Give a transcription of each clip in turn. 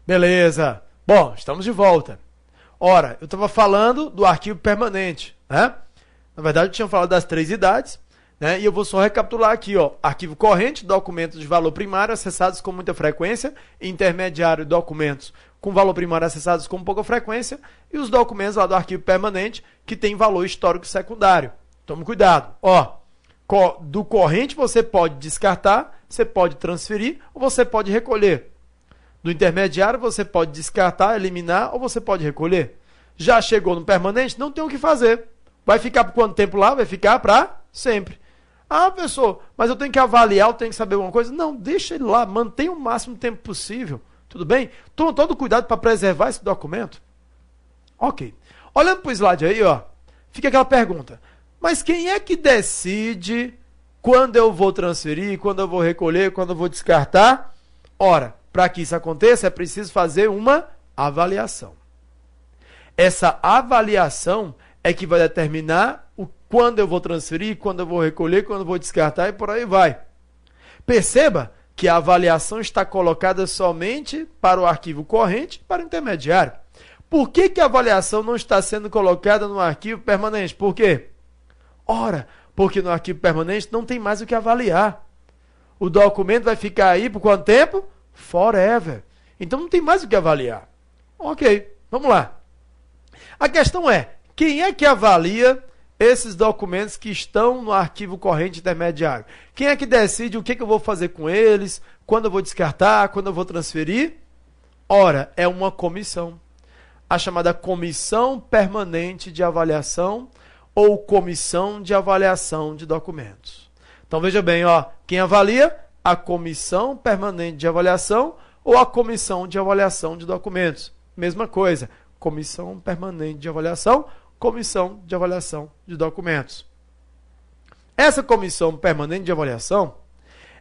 Beleza. Bom, estamos de volta. Ora, eu estava falando do arquivo permanente, né? Na verdade, eu tinha falado das 3 idades, né? E eu vou só recapitular aqui, ó. Arquivo corrente, documentos de valor primário acessados com muita frequência, intermediário, documentos com valor primário acessados com pouca frequência, e os documentos lá do arquivo permanente que tem valor histórico secundário. Tome cuidado, ó. Do corrente você pode descartar, você pode transferir ou você pode recolher. Do intermediário você pode descartar, eliminar ou você pode recolher. Já chegou no permanente, não tem o que fazer. Vai ficar por quanto tempo lá? Vai ficar para sempre. Ah, professor, mas eu tenho que avaliar, eu tenho que saber alguma coisa? Não, deixa ele lá, mantenha o máximo tempo possível. Tudo bem? Toma todo cuidado para preservar esse documento. Ok. Olhando para o slide aí, ó, fica aquela pergunta. Mas quem é que decide quando eu vou transferir, quando eu vou recolher, quando eu vou descartar? Ora, para que isso aconteça, é preciso fazer uma avaliação. Essa avaliação é que vai determinar quando eu vou transferir, quando eu vou recolher, quando eu vou descartar e por aí vai. Perceba que a avaliação está colocada somente para o arquivo corrente e para o intermediário. Por que a avaliação não está sendo colocada no arquivo permanente? Por quê? Ora, porque no arquivo permanente não tem mais o que avaliar. O documento vai ficar aí por quanto tempo? Forever. Então não tem mais o que avaliar. Ok, vamos lá. A questão é, quem é que avalia esses documentos que estão no arquivo corrente intermediário? Quem é que decide o que eu vou fazer com eles, quando eu vou descartar, quando eu vou transferir? Ora, é uma comissão. A chamada Comissão Permanente de Avaliação ou Comissão de Avaliação de Documentos. Então veja bem, ó, quem avalia? A Comissão Permanente de Avaliação ou a Comissão de Avaliação de Documentos. Mesma coisa, Comissão Permanente de Avaliação, Comissão de Avaliação de Documentos. Essa Comissão Permanente de Avaliação,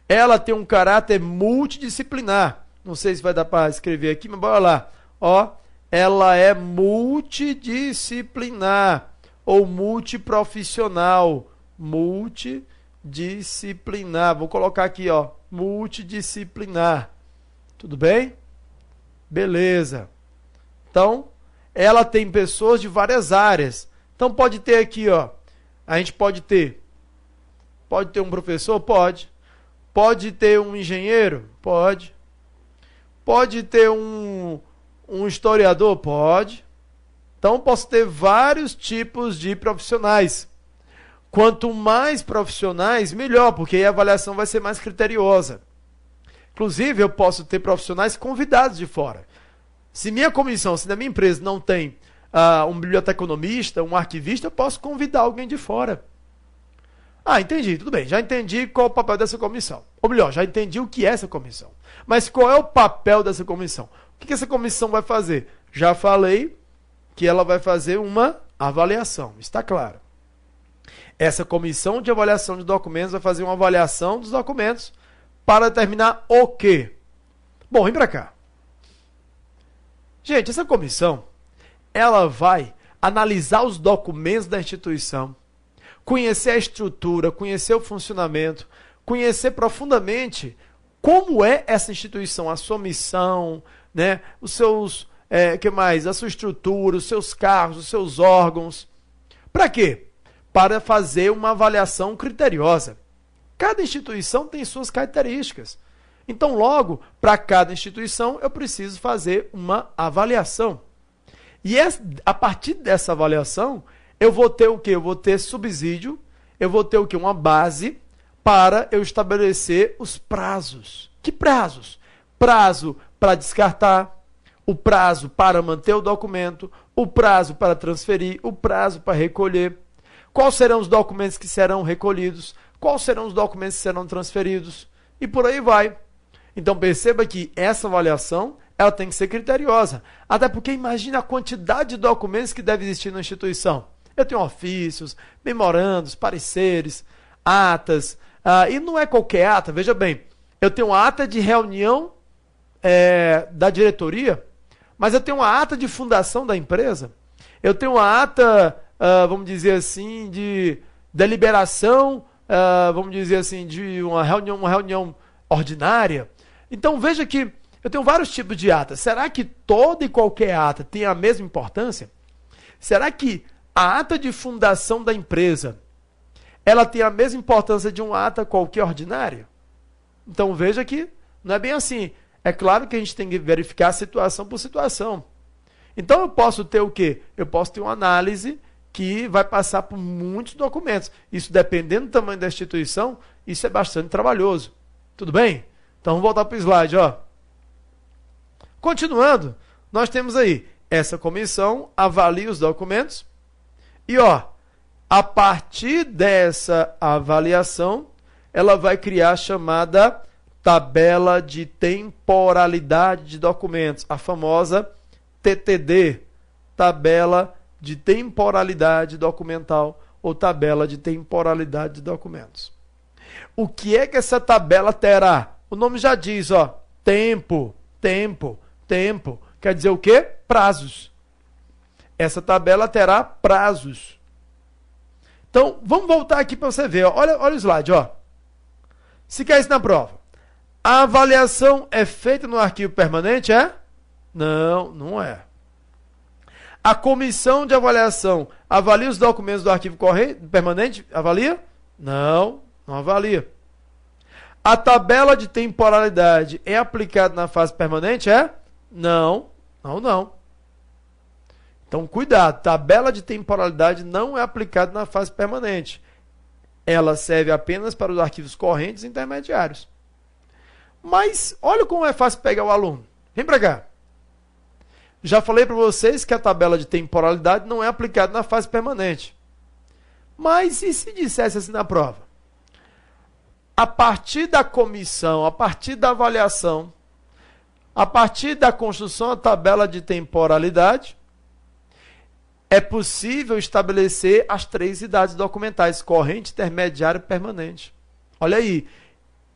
ela tem um caráter multidisciplinar. Não sei se vai dar para escrever aqui, mas bora lá. Ó, ela é multidisciplinar ou multiprofissional. Multidisciplinar. Vou colocar aqui, ó, multidisciplinar. Tudo bem? Beleza. Então, ela tem pessoas de várias áreas. Então, pode ter aqui, ó, a gente pode ter um professor? Pode. Pode ter um engenheiro? Pode. Pode ter um historiador? Pode. Então, posso ter vários tipos de profissionais. Quanto mais profissionais, melhor, porque aí a avaliação vai ser mais criteriosa. Inclusive, eu posso ter profissionais convidados de fora. Se minha comissão, se na minha empresa não tem um biblioteconomista, um arquivista, eu posso convidar alguém de fora. Ah, entendi, tudo bem, já entendi qual é o papel dessa comissão. Ou melhor, já entendi o que é essa comissão. Mas qual é o papel dessa comissão? O que essa comissão vai fazer? Já falei que ela vai fazer uma avaliação, está claro. Essa comissão de avaliação de documentos vai fazer uma avaliação dos documentos para determinar o quê? Bom, vem para cá. Gente, essa comissão, ela vai analisar os documentos da instituição, conhecer a estrutura, conhecer o funcionamento, conhecer profundamente como é essa instituição, a sua missão, né, os seus, que mais? A sua estrutura, os seus cargos, os seus órgãos. Para quê? Para fazer uma avaliação criteriosa. Cada instituição tem suas características. Então, logo, para cada instituição, eu preciso fazer uma avaliação. E a partir dessa avaliação, eu vou ter o quê? Eu vou ter subsídio, eu vou ter o quê? Uma base para eu estabelecer os prazos. Que prazos? Prazo para descartar, o prazo para manter o documento, o prazo para transferir, o prazo para recolher. Quais serão os documentos que serão recolhidos? Quais serão os documentos que serão transferidos? E por aí vai. Então perceba que essa avaliação ela tem que ser criteriosa. Até porque imagine a quantidade de documentos que deve existir na instituição. Eu tenho ofícios, memorandos, pareceres, atas. E não é qualquer ata, veja bem. Eu tenho uma ata de reunião da diretoria, mas eu tenho uma ata de fundação da empresa. Eu tenho uma ata, vamos dizer assim, de deliberação, vamos dizer assim, de uma reunião ordinária. Então veja que eu tenho vários tipos de ata. Será que toda e qualquer ata tem a mesma importância? Será que a ata de fundação da empresa, ela tem a mesma importância de uma ata qualquer ordinária? Então veja que não é bem assim. É claro que a gente tem que verificar situação por situação. Então eu posso ter o quê? Eu posso ter uma análise que vai passar por muitos documentos. Isso, dependendo do tamanho da instituição, isso é bastante trabalhoso. Tudo bem? Então vamos voltar para o slide, ó. Continuando, nós temos aí, essa comissão avalia os documentos e, ó, a partir dessa avaliação, ela vai criar a chamada tabela de temporalidade de documentos, a famosa TTD, tabela de temporalidade documental ou tabela de temporalidade de documentos. O que é que essa tabela terá? O nome já diz, ó, tempo. Quer dizer o quê? Prazos. Essa tabela terá prazos. Então, vamos voltar aqui para você ver. Ó. Olha o slide, ó. Se quer isso na prova. A avaliação é feita no arquivo permanente, é? Não, não é. A comissão de avaliação avalia os documentos do arquivo permanente? Avalia? Não, não avalia. A tabela de temporalidade é aplicada na fase permanente? É? Não, não. Então, cuidado. Tabela de temporalidade não é aplicada na fase permanente. Ela serve apenas para os arquivos correntes e intermediários. Mas, olha como é fácil pegar o aluno. Vem para cá. Já falei para vocês que a tabela de temporalidade não é aplicada na fase permanente. Mas e se dissesse assim na prova? A partir da comissão, a partir da avaliação, a partir da construção da tabela de temporalidade, é possível estabelecer as 3 idades documentais, corrente, intermediária e permanente. Olha aí,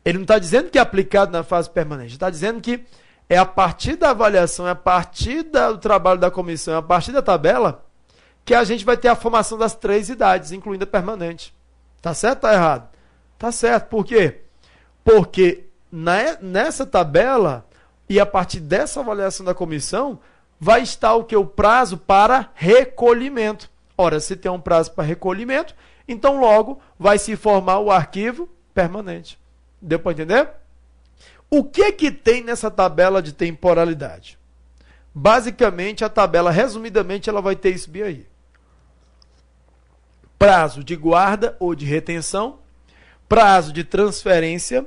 ele não está dizendo que é aplicado na fase permanente, está dizendo que é a partir da avaliação, é a partir do trabalho da comissão, é a partir da tabela, que a gente vai ter a formação das 3 idades, incluindo a permanente. Tá certo ou tá errado? Tá certo. Por quê? Porque nessa tabela, e a partir dessa avaliação da comissão, vai estar o que? O prazo para recolhimento. Ora, se tem um prazo para recolhimento, então logo vai se formar o arquivo permanente. Deu para entender? O que tem nessa tabela de temporalidade? Basicamente, a tabela, resumidamente, ela vai ter isso bem aí. Prazo de guarda ou de retenção, prazo de transferência,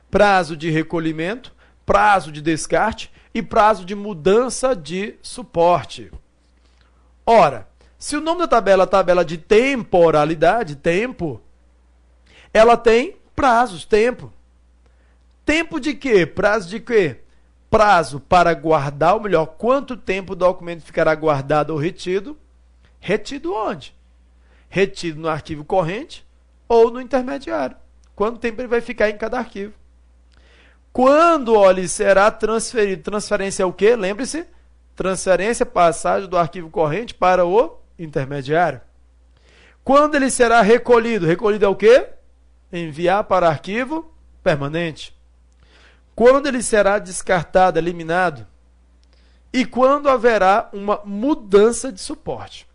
prazo de recolhimento, prazo de descarte e prazo de mudança de suporte. Ora, se o nome da tabela é tabela de temporalidade, tempo, ela tem prazos, tempo. Tempo de quê? Prazo de quê? Prazo para guardar, ou melhor, quanto tempo o documento ficará guardado ou retido. Retido onde? Retido no arquivo corrente ou no intermediário. Quanto tempo ele vai ficar em cada arquivo. Quando, olha, será transferido? Transferência é o quê? Lembre-se, transferência, passagem do arquivo corrente para o intermediário. Quando ele será recolhido? Recolhido é o quê? Enviar para arquivo permanente. Quando ele será descartado, eliminado? E quando haverá uma mudança de suporte?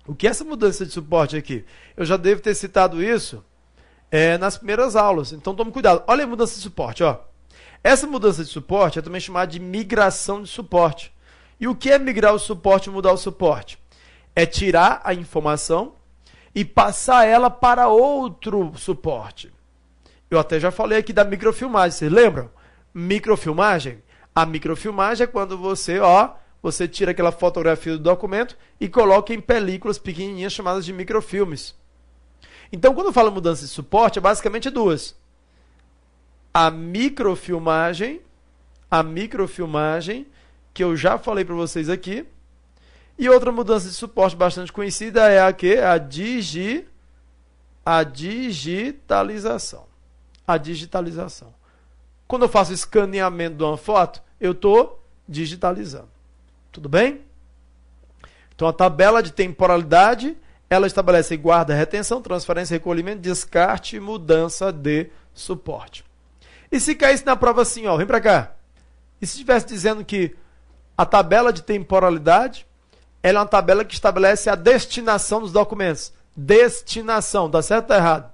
O que é essa mudança de suporte aqui? Eu já devo ter citado isso nas primeiras aulas, então tome cuidado. Olha a mudança de suporte, ó. Essa mudança de suporte é também chamada de migração de suporte. E o que é migrar o suporte e mudar o suporte? É tirar a informação e passar ela para outro suporte. Eu até já falei aqui da microfilmagem, vocês lembram? Microfilmagem? A microfilmagem é quando você tira aquela fotografia do documento e coloca em películas pequenininhas chamadas de microfilmes. Então, quando eu falo mudança de suporte, é basicamente duas. A microfilmagem, que eu já falei para vocês aqui, e outra mudança de suporte bastante conhecida é a quê? A digitalização. A digitalização. Quando eu faço escaneamento de uma foto, eu estou digitalizando. Tudo bem? Então, a tabela de temporalidade, ela estabelece guarda, retenção, transferência, recolhimento, descarte e mudança de suporte. E se caísse na prova assim, ó, vem para cá. E se estivesse dizendo que a tabela de temporalidade, ela é uma tabela que estabelece a destinação dos documentos. Destinação, tá certo ou tá errado?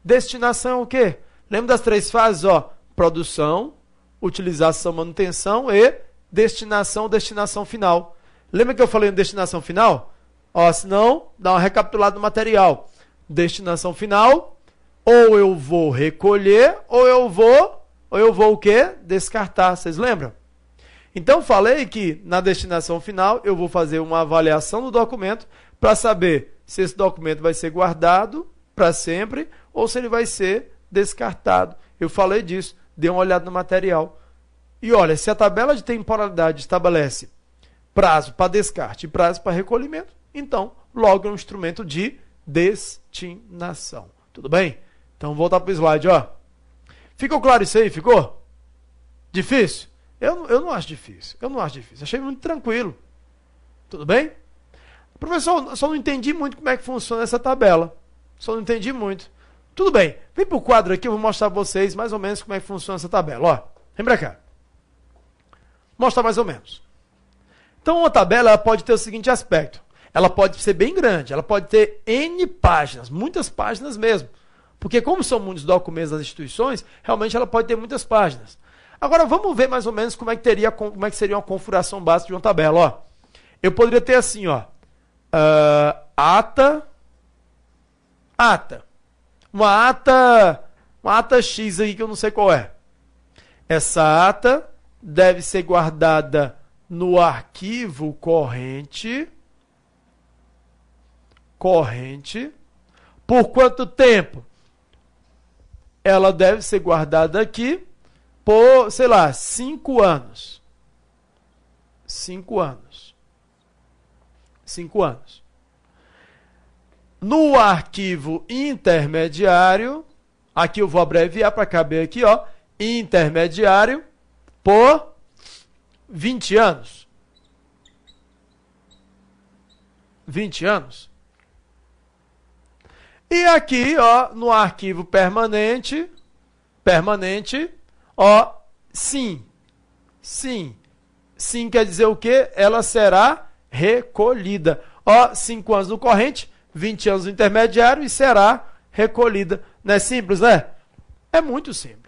Destinação é o quê? Lembra das 3 fases, ó? Produção, utilização, manutenção e destinação, destinação final. Lembra que eu falei em destinação final? Ó, se não, dá uma recapitulada no material. Destinação final, ou eu vou recolher, ou eu vou o quê? Descartar. Vocês lembram? Então, falei que na destinação final eu vou fazer uma avaliação do documento para saber se esse documento vai ser guardado para sempre ou se ele vai ser descartado. Eu falei disso, dei uma olhada no material. E olha, se a tabela de temporalidade estabelece prazo para descarte e prazo para recolhimento, então logo é um instrumento de destinação. Tudo bem? Então, vou voltar para o slide, ó. Ficou claro isso aí? Ficou? Difícil? Eu não acho difícil. Eu não acho difícil. Achei muito tranquilo. Tudo bem? Professor, só não entendi muito como é que funciona essa tabela. Só não entendi muito. Tudo bem. Vem para o quadro aqui, eu vou mostrar para vocês mais ou menos como é que funciona essa tabela. Ó, vem para cá. Mostrar mais ou menos. Então, uma tabela ela pode ter o seguinte aspecto. Ela pode ser bem grande. Ela pode ter N páginas. Muitas páginas mesmo. Porque como são muitos documentos das instituições, realmente ela pode ter muitas páginas. Agora, vamos ver mais ou menos como é que seria uma configuração básica de uma tabela. Ó, eu poderia ter assim, ó, ata. Uma ata X aí que eu não sei qual é. Essa ata deve ser guardada no arquivo corrente. Por quanto tempo? Ela deve ser guardada aqui por, sei lá, 5 anos. 5 anos. 5 anos. No arquivo intermediário, aqui eu vou abreviar para caber aqui, ó, intermediário por 20 anos. 20 anos. E aqui, ó, no arquivo permanente, ó, sim. Sim quer dizer o quê? Ela será recolhida. Ó, 5 anos no corrente, 20 anos no intermediário e será recolhida. Não é simples, né? É muito simples.